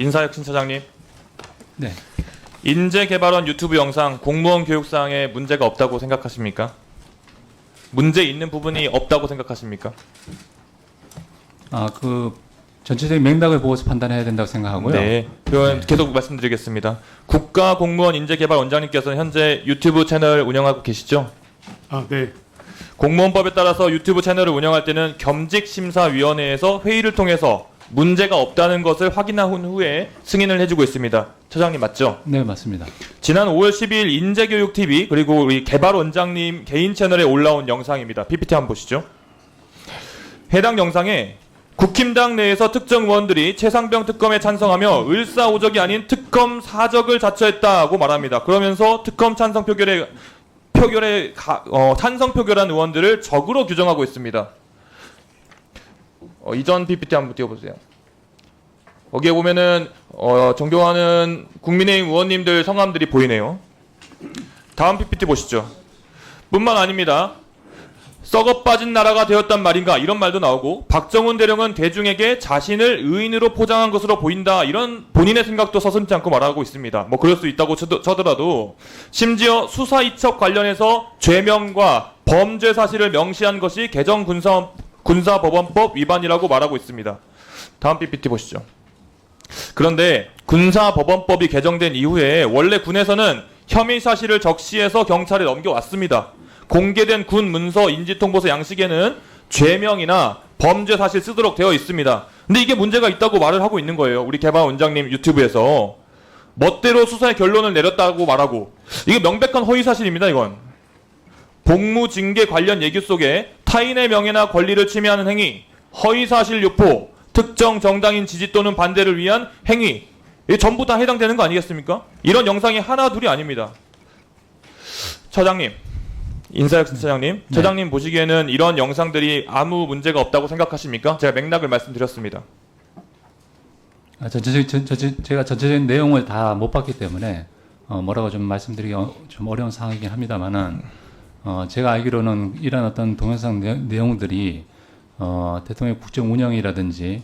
인사혁신 차장님, 네. 인재개발원 유튜브 영상 공무원 교육상에 문제가 없다고 생각하십니까? 문제 있는 부분이 없다고 생각하십니까? 그 전체적인 맥락을 보고서 판단해야 된다고 생각하고요. 네, 그럼 계속 말씀드리겠습니다. 국가공무원 인재개발원장님께서는 현재 유튜브 채널 운영하고 계시죠? 네. 공무원법에 따라서 유튜브 채널을 운영할 때는 겸직심사위원회에서 회의를 통해서 문제가 없다는 것을 확인한 후에 승인을 해주고 있습니다. 차장님 맞죠? 네, 맞습니다. 지난 5월 12일 인재교육TV 그리고 우리 개발원장님 개인 채널에 올라온 영상입니다. PPT 한번 보시죠. 해당 영상에 국힘당 내에서 특정 의원들이 최상병 특검에 찬성하며 을사오적이 아닌 특검 사적을 자처했다고 말합니다. 그러면서 특검 찬성 찬성 표결한 의원들을 적으로 규정하고 있습니다. 이전 PPT 한번 띄워보세요. 거기에 보면은 존경하는 국민의힘 의원님들 성함들이 보이네요. 다음 PPT 보시죠. 뿐만 아닙니다. 썩어 빠진 나라가 되었단 말인가 이런 말도 나오고 박정훈 대령은 대중에게 자신을 의인으로 포장한 것으로 보인다 이런 본인의 생각도 서슴지 않고 말하고 있습니다. 뭐 그럴 수 있다고 쳐더라도 심지어 수사 이첩 관련해서 죄명과 범죄 사실을 명시한 것이 개정 군사법원법 위반이라고 말하고 있습니다. 다음 PPT 보시죠. 그런데 군사법원법이 개정된 이후에 원래 군에서는 혐의 사실을 적시해서 경찰에 넘겨왔습니다. 공개된 군 문서 인지통보서 양식에는 죄명이나 범죄 사실 쓰도록 되어 있습니다. 근데 이게 문제가 있다고 말을 하고 있는 거예요. 우리 개발원장님 유튜브에서 멋대로 수사의 결론을 내렸다고 말하고 이게 명백한 허위 사실입니다. 이건 복무 징계 관련 얘기 속에 타인의 명예나 권리를 침해하는 행위, 허위 사실 유포, 특정 정당인 지지 또는 반대를 위한 행위 이게 전부 다 해당되는 거 아니겠습니까? 이런 영상이 하나 둘이 아닙니다. 차장님, 인사혁신 차장님, 네. 차장님 보시기에는 이런 영상들이 아무 문제가 없다고 생각하십니까? 제가 맥락을 말씀드렸습니다. 제가 전체적인 내용을 다 못 봤기 때문에 뭐라고 좀 말씀드리기 좀 어려운 상황이긴 합니다만은 제가 알기로는 이런 어떤 동영상 내용들이 대통령 국정 운영이라든지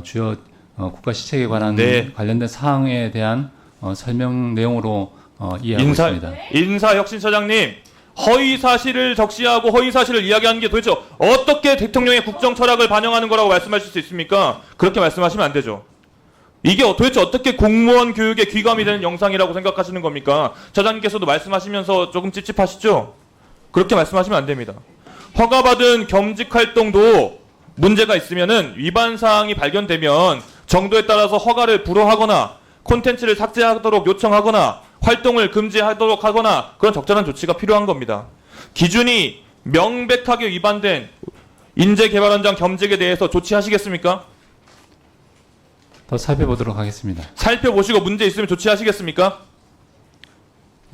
주요 국가 시책에 관한 네. 관련된 사항에 대한 설명 내용으로 이해하고 있습니다. 인사혁신 차장님, 허위 사실을 적시하고 허위 사실을 이야기하는 게 도대체 어떻게 대통령의 국정 철학을 반영하는 거라고 말씀하실 수 있습니까? 그렇게 말씀하시면 안 되죠. 이게 도대체 어떻게 공무원 교육에 귀감이 되는 영상이라고 생각하시는 겁니까? 차장님께서도 말씀하시면서 조금 찝찝하시죠? 그렇게 말씀하시면 안 됩니다. 허가받은 겸직 활동도 문제가 있으면은 위반 사항이 발견되면 정도에 따라서 허가를 불허하거나 콘텐츠를 삭제하도록 요청하거나 활동을 금지하도록 하거나 그런 적절한 조치가 필요한 겁니다. 기준이 명백하게 위반된 인재개발원장 겸직에 대해서 조치하시겠습니까? 더 살펴보도록 하겠습니다. 살펴보시고 문제 있으면 조치하시겠습니까?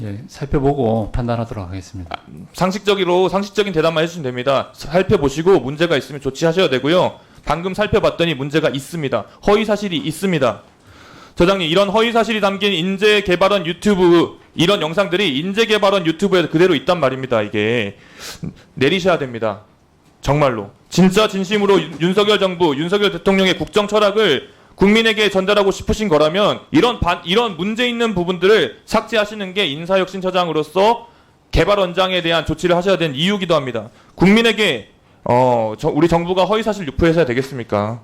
예, 살펴보고 판단하도록 하겠습니다. 상식적인 대답만 해주시면 됩니다. 살펴보시고 문제가 있으면 조치하셔야 되고요. 방금 살펴봤더니 문제가 있습니다. 허위 사실이 있습니다. 저장님, 이런 허위 사실이 담긴 인재개발원 유튜브 이런 영상들이 인재개발원 유튜브에 그대로 있단 말입니다. 이게 내리셔야 됩니다. 정말로 진짜 진심으로 윤석열 정부, 윤석열 대통령의 국정 철학을 국민에게 전달하고 싶으신 거라면 이런 문제 있는 부분들을 삭제하시는 게 인사혁신처장으로서 개발원장에 대한 조치를 하셔야 되는 이유기도 합니다. 국민에게 우리 정부가 허위사실 유포해서야 되겠습니까?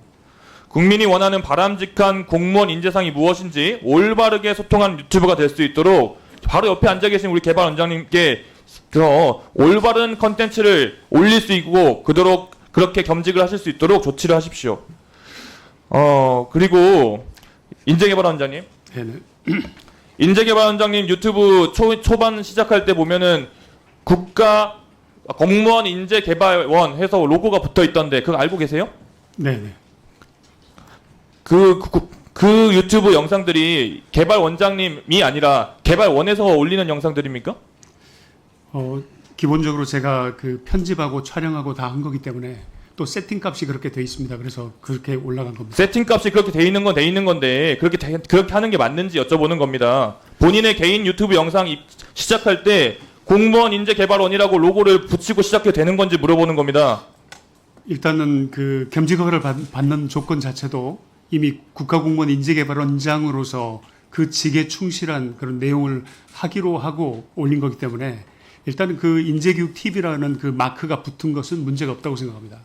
국민이 원하는 바람직한 공무원 인재상이 무엇인지 올바르게 소통하는 유튜브가 될 수 있도록 바로 옆에 앉아 계신 우리 개발원장님께 올바른 컨텐츠를 올릴 수 있고 그렇게 겸직을 하실 수 있도록 조치를 하십시오. 그리고 인재개발원장님, 네네. 인재개발원장님 유튜브 초반 시작할 때 보면은 국가 공무원 인재개발원 해서 로고가 붙어 있던데 그거 알고 계세요? 네네. 그 유튜브 영상들이 개발원장님이 아니라 개발원에서 올리는 영상들입니까? 기본적으로 제가 그 편집하고 촬영하고 다 한 거기 때문에 또 세팅값이 그렇게 돼 있습니다. 그래서 그렇게 올라간 겁니다. 세팅값이 그렇게 돼 있는 건 돼 있는 건데 그렇게 하는 게 맞는지 여쭤보는 겁니다. 본인의 개인 유튜브 영상 시작할 때 공무원 인재개발원이라고 로고를 붙이고 시작해도 되는 건지 물어보는 겁니다. 일단은 그 겸직 허가를 받는 조건 자체도 이미 국가공무원 인재개발원장으로서 그 직에 충실한 그런 내용을 하기로 하고 올린 거기 때문에 일단은 그 인재교육 TV라는 그 마크가 붙은 것은 문제가 없다고 생각합니다.